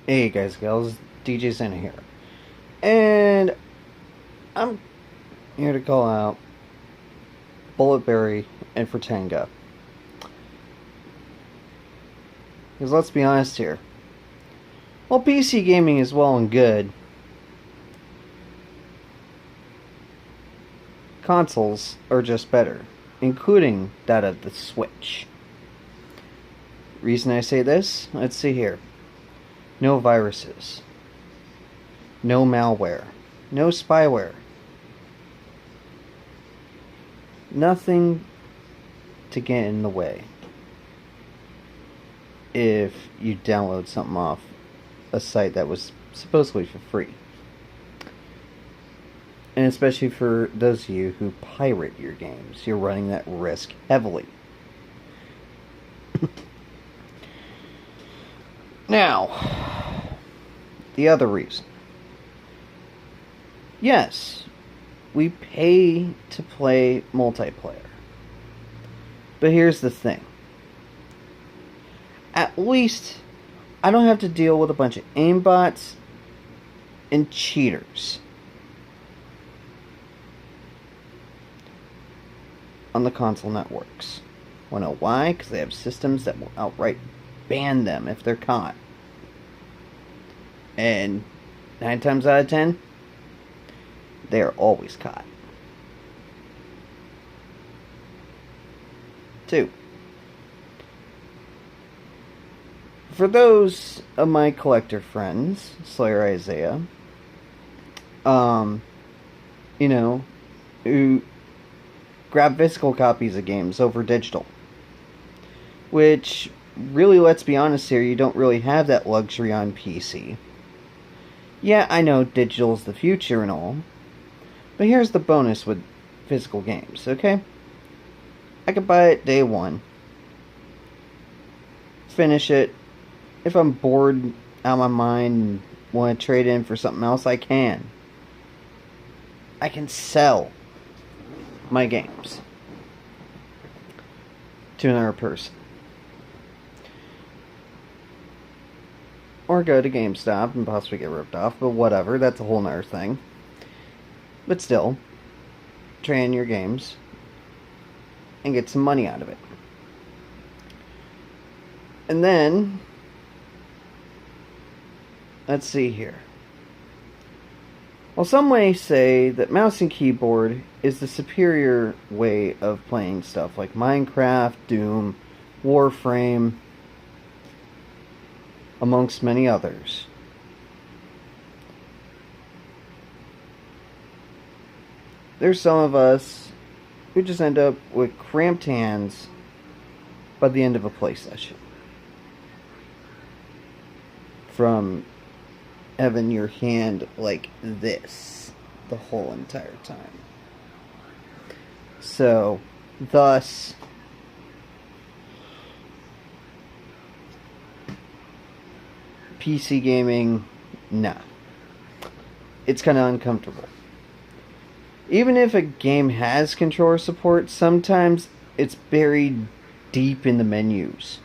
Hey guys, gals, DJ Santa here, and I'm here to call out Bulletberry and Fratanga. Because let's be honest here, while PC gaming is well and good, consoles are just better, including that of the Switch. Reason I say this? Let's see here. No viruses, no malware, no spyware, nothing to get in the way if you download something off a site that was supposedly for free. And especially for those of you who pirate your games, you're running that risk heavily. Now, the other reason. Yes, we pay to play multiplayer. But here's the thing. At least I don't have to deal with a bunch of aimbots and cheaters on the console networks. Wanna know why? Because they have systems that will outright ban them if they're caught. And 9 times out of 10, they are always caught. 2. For those of my collector friends, Slayer Isaiah, who grab physical copies of games over digital, which really, let's be honest here, you don't really have that luxury on PC. Yeah, I know digital's the future and all, but here's the bonus with physical games, okay? I could buy it day one, finish it. If I'm bored out of my mind and want to trade in for something else, I can. I can sell my games to another person. Or go to GameStop and possibly get ripped off, but whatever, that's a whole nother thing. But still, trade in your games and get some money out of it. And then, let's see here. Well, some may say that mouse and keyboard is the superior way of playing stuff like Minecraft, Doom, Warframe, amongst many others. There's some of us who just end up with cramped hands by the end of a play session. From having your hand like this the whole entire time. So, thus, PC gaming, nah. It's kind of uncomfortable. Even if a game has controller support, sometimes it's buried deep in the menus.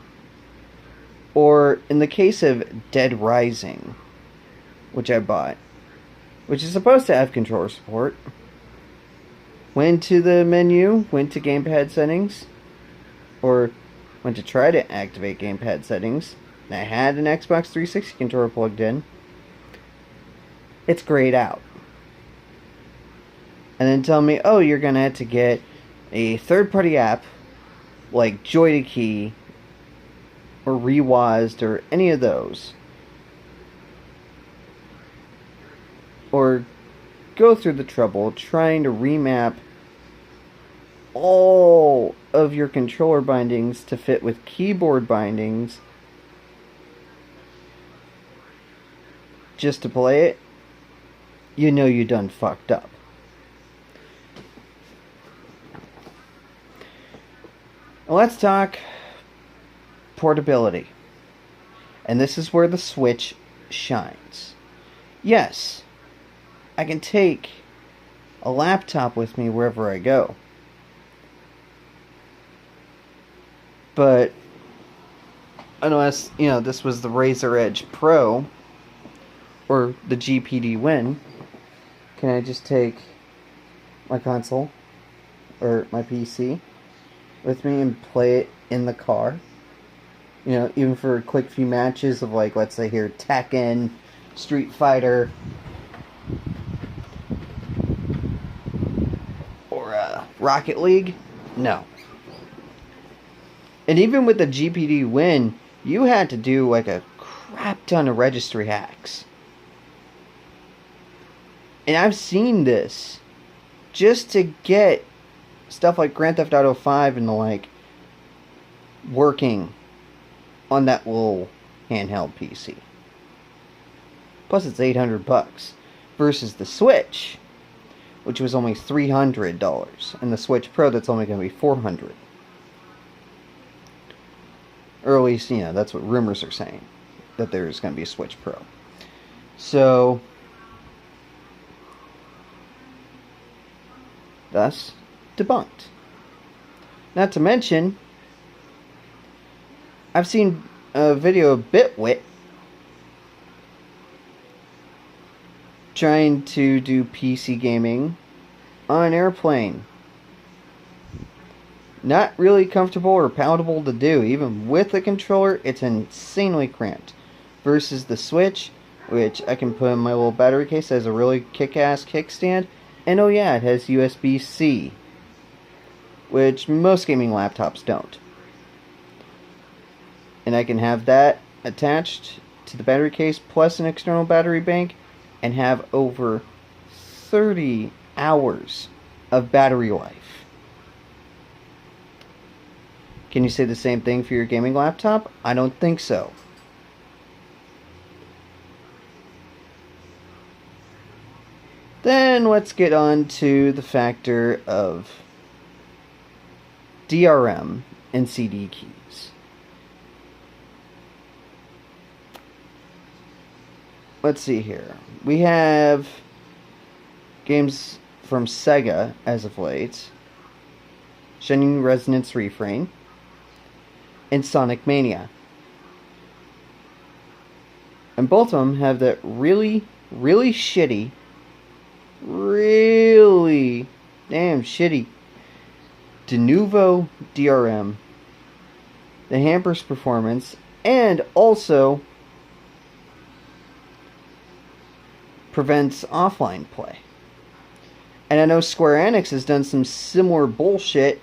Or, in the case of Dead Rising, which I bought, which is supposed to have controller support, went to the menu, went to gamepad settings, or went to try to activate gamepad settings, and I had an Xbox 360 controller plugged in. It's grayed out. And then tell me, oh, you're gonna have to get a third-party app like JoyToKey or Rewazd or any of those, or go through the trouble trying to remap all of your controller bindings to fit with keyboard bindings just to play it, you know you done fucked up. Let's talk portability. And this is where the Switch shines. Yes, I can take a laptop with me wherever I go. But unless, this was the Razer Edge Pro, or the GPD win, can I just take my console or my PC with me and play it in the car? You know, even for a quick few matches of, like, let's say here, Tekken, Street Fighter, or Rocket League? No. And even with the GPD win, you had to do like a crap ton of registry hacks. And I've seen this just to get stuff like Grand Theft Auto 5 and the like working on that little handheld PC. Plus it's $800 versus the Switch, which was only $300, and the Switch Pro that's only going to be $400. Or at least, you know, that's what rumors are saying, that there's going to be a Switch Pro. So, thus, debunked. Not to mention, I've seen a video of Bitwit trying to do PC gaming on an airplane. Not really comfortable or palatable to do. Even with the controller, it's insanely cramped. Versus the Switch, which I can put in my little battery case, has a really kick-ass kickstand. And oh yeah, it has USB-C, which most gaming laptops don't. And I can have that attached to the battery case plus an external battery bank and have over 30 hours of battery life. Can you say the same thing for your gaming laptop? I don't think so. Then let's get on to the factor of DRM and CD keys. Let's see here. We have games from Sega as of late, Shining Resonance Refrain, and Sonic Mania. And both of them have that really shitty, really damn shitty Denuvo DRM that hampers performance and also prevents offline play. And I know Square Enix has done some similar bullshit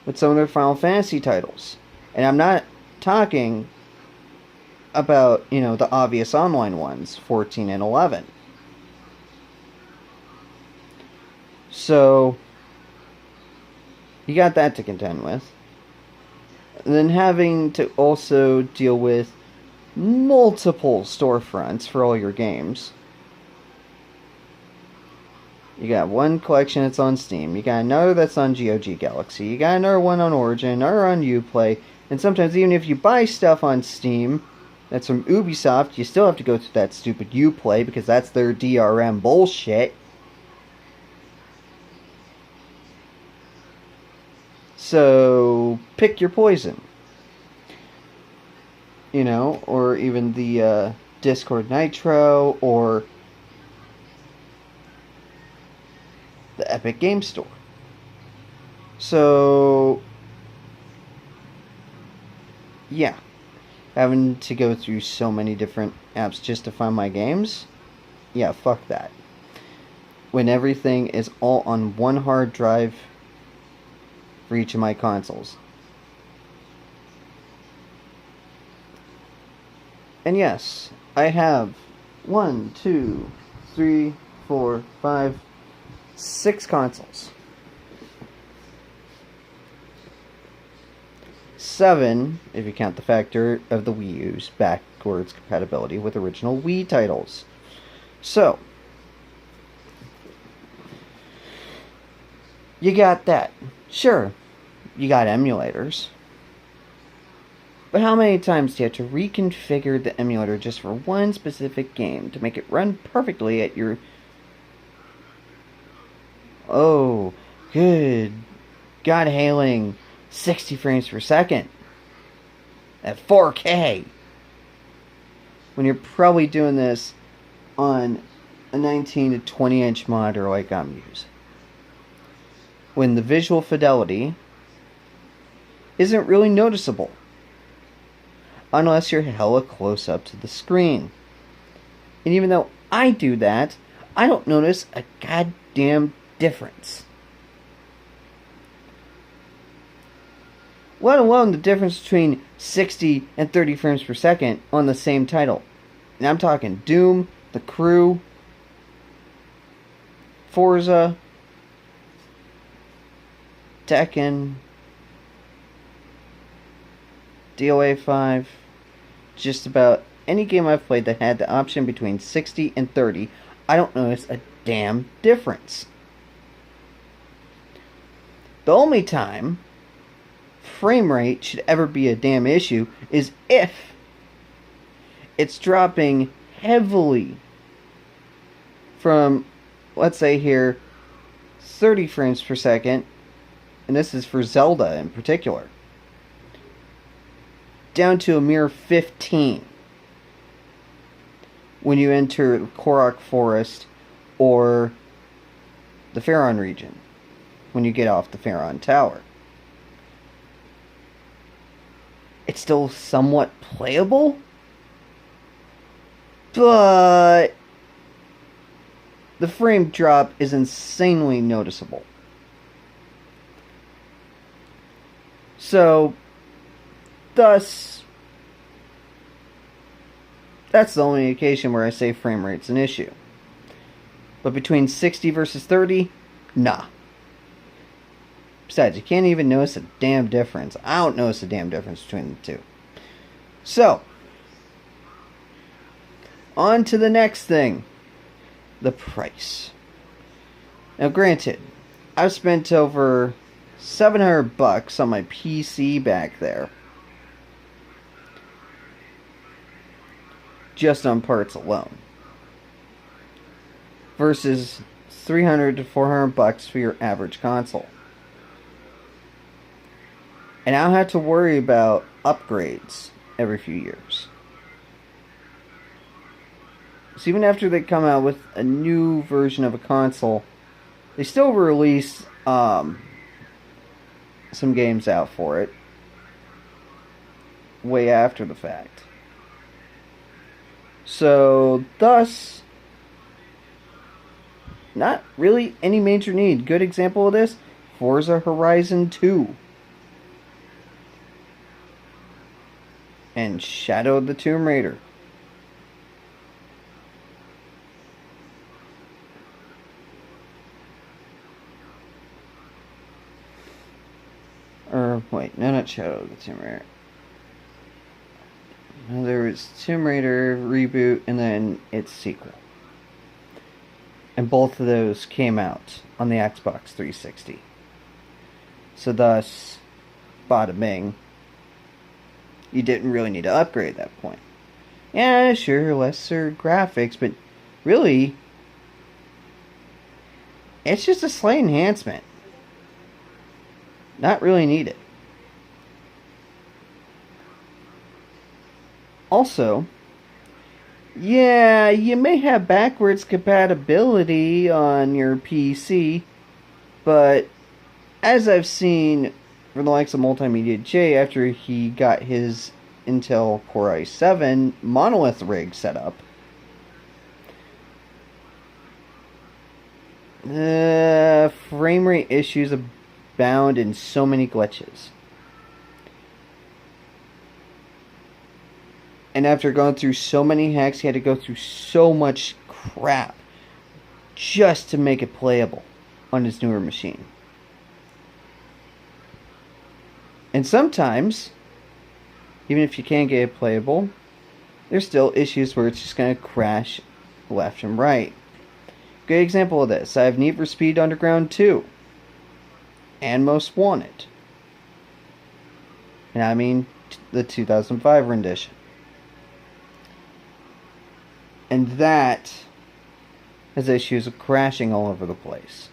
with some of their Final Fantasy titles. And I'm not talking about, you know, the obvious online ones, 14 and 11. So, you got that to contend with. And then having to also deal with multiple storefronts for all your games. You got one collection that's on Steam. You got another that's on GOG Galaxy. You got another one on Origin, another on Uplay. And sometimes even if you buy stuff on Steam that's from Ubisoft, you still have to go through that stupid Uplay because that's their DRM bullshit. So, pick your poison. You know, or even the Discord Nitro, or the Epic Game Store. So, yeah. Having to go through so many different apps just to find my games? Yeah, fuck that. When everything is all on one hard drive for each of my consoles. And yes, I have 1, 2, 3, 4, 5, 6 consoles. 7, if you count the factor of the Wii U's backwards compatibility with original Wii titles. So, you got that. Sure, you got emulators. But how many times do you have to reconfigure the emulator just for one specific game to make it run perfectly at your... Oh, good God hailing 60 frames per second at 4K. when you're probably doing this on a 19 to 20 inch monitor like I'm using. When the visual fidelity isn't really noticeable unless you're hella close up to the screen. And even though I do that, I don't notice a goddamn difference. Let alone the difference between 60 and 30 frames per second on the same title. And I'm talking Doom, The Crew, Forza, Tekken, DOA 5, just about any game I've played that had the option between 60 and 30, I don't notice a damn difference. The only time frame rate should ever be a damn issue is if it's dropping heavily from, let's say here, 30 frames per second, and this is for Zelda in particular, down to a mere 15 when you enter Korok Forest or the Faron region, when you get off the Faron Tower. It's still somewhat playable, but the frame drop is insanely noticeable. So, thus, that's the only occasion where I say frame rate's an issue. But between 60 versus 30, nah. Besides, you can't even notice a damn difference. I don't notice a damn difference between the two. So, on to the next thing. The price. Now granted, I've spent over $700 on my PC back there. Just on parts alone. Versus $300 to $400 for your average console. And I don't have to worry about upgrades every few years. So even after they come out with a new version of a console, they still release some games out for it way after the fact. So, thus, not really any major need. Good example of this, Forza Horizon 2. And Shadow of the Tomb Raider. Or, wait, no, not Shadow of the Tomb Raider. No, there was Tomb Raider reboot and then its sequel. And both of those came out on the Xbox 360. So thus, bada bing, you didn't really need to upgrade at that point. Yeah, sure, lesser graphics, but really, it's just a slight enhancement. Not really needed. Also, yeah, you may have backwards compatibility on your PC, but as I've seen from the likes of Multimedia J after he got his Intel Core i7 monolith rig set up, frame rate issues abound in so many glitches. And after going through so many hacks, he had to go through so much crap just to make it playable on his newer machine. And sometimes, even if you can get it playable, there's still issues where it's just going to crash left and right. Good example of this, I have Need for Speed Underground 2 and Most Wanted. And I mean the 2005 rendition. And that has issues of crashing all over the place.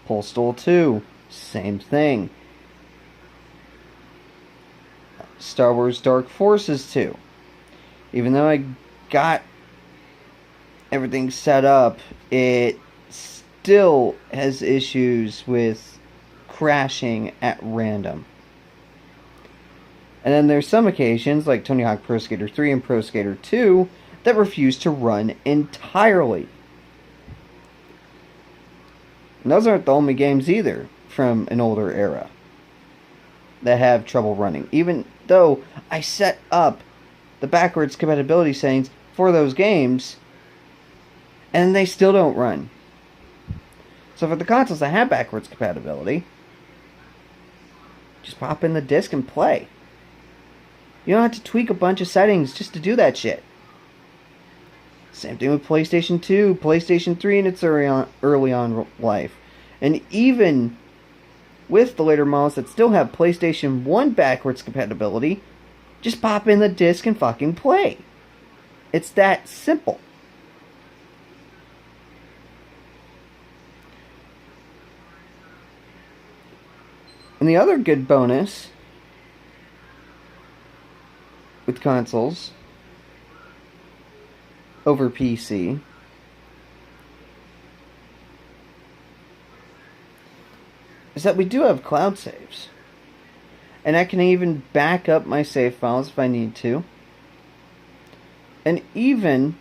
Postal 2, same thing. Star Wars Dark Forces 2. Even though I got everything set up, it still has issues with crashing at random. And then there's some occasions, like Tony Hawk Pro Skater 3 and Pro Skater 2, that refuse to run entirely. And those aren't the only games either from an older era that have trouble running. Even though I set up the backwards compatibility settings for those games, and they still don't run. So for the consoles that have backwards compatibility, just pop in the disc and play. You don't have to tweak a bunch of settings just to do that shit. Same thing with PlayStation 2, PlayStation 3 in its early on life. And even with the later models that still have PlayStation 1 backwards compatibility, just pop in the disc and fucking play. It's that simple. And the other good bonus with consoles over PC is that we do have cloud saves. And I can even back up my save files if I need to. And even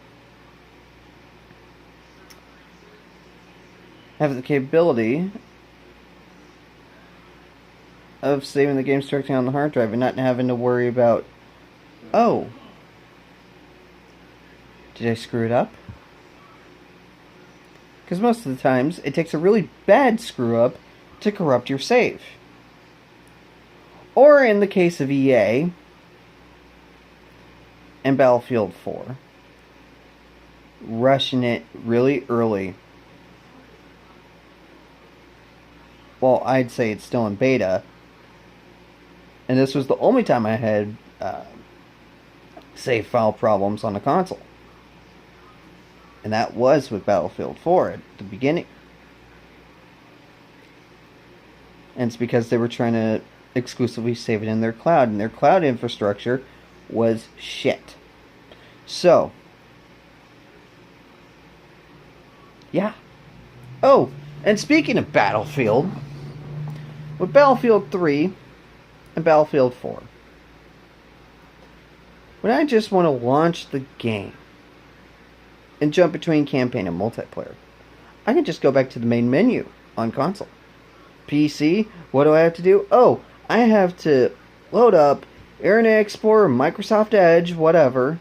have the capability of saving the games directly on the hard drive and not having to worry about, oh, did I screw it up? Because most of the times, it takes a really bad screw up to corrupt your save. Or in the case of EA and Battlefield 4, rushing it really early. Well, I'd say it's still in beta. And this was the only time I had save file problems on the console. And that was with Battlefield 4 at the beginning. And it's because they were trying to exclusively save it in their cloud, and their cloud infrastructure was shit. So, yeah. Oh, and speaking of Battlefield, with Battlefield 3 and Battlefield 4, when I just want to launch the game and jump between campaign and multiplayer, I can just go back to the main menu on console. PC, what do I have to do? Oh, I have to load up Internet Explorer, Microsoft Edge, whatever,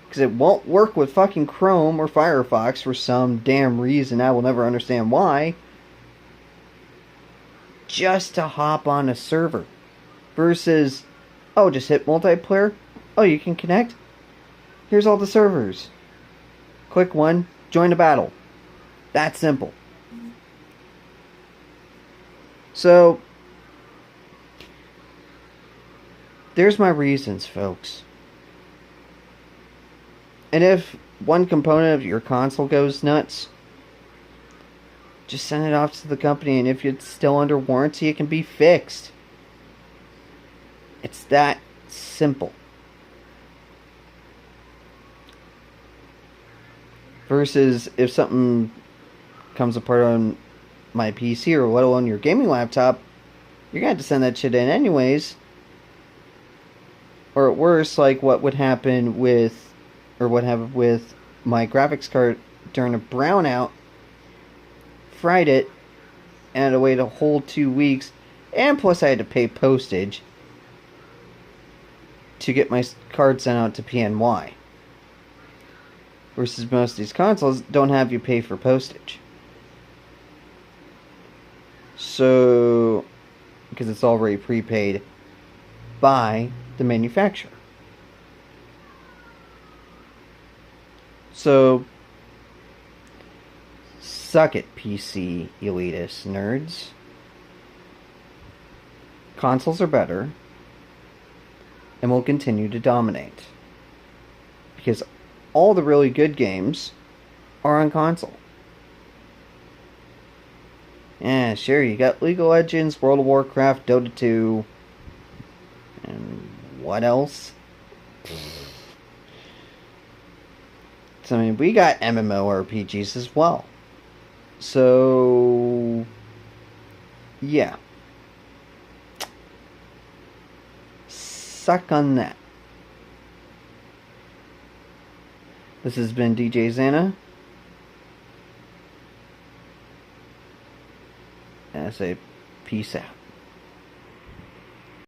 because it won't work with fucking Chrome or Firefox for some damn reason I will never understand why, just to hop on a server. Versus, oh, just hit multiplayer. Oh, you can connect? Here's all the servers. Click one, join the battle. That simple. So, there's my reasons, folks. And if one component of your console goes nuts, just send it off to the company, and if it's still under warranty, it can be fixed. It's that simple. Versus if something comes apart on my PC or let alone your gaming laptop, you're going to have to send that shit in anyways. Or at worst, like what would happen with, or what happened with my graphics card during a brownout, fried it, and had to wait a whole 2 weeks, and plus I had to pay postage to get my card sent out to PNY. Versus most of these consoles don't have you pay for postage. So, because it's already prepaid by the manufacturer. So, suck it, PC elitist nerds. Consoles are better and will continue to dominate. Because all the really good games are on console. Yeah, sure, you got League of Legends, World of Warcraft, Dota 2, and what else? 'Cause, I mean, we got MMORPGs as well. So, yeah. Suck on that. This has been DJ Xana. And I say, peace out.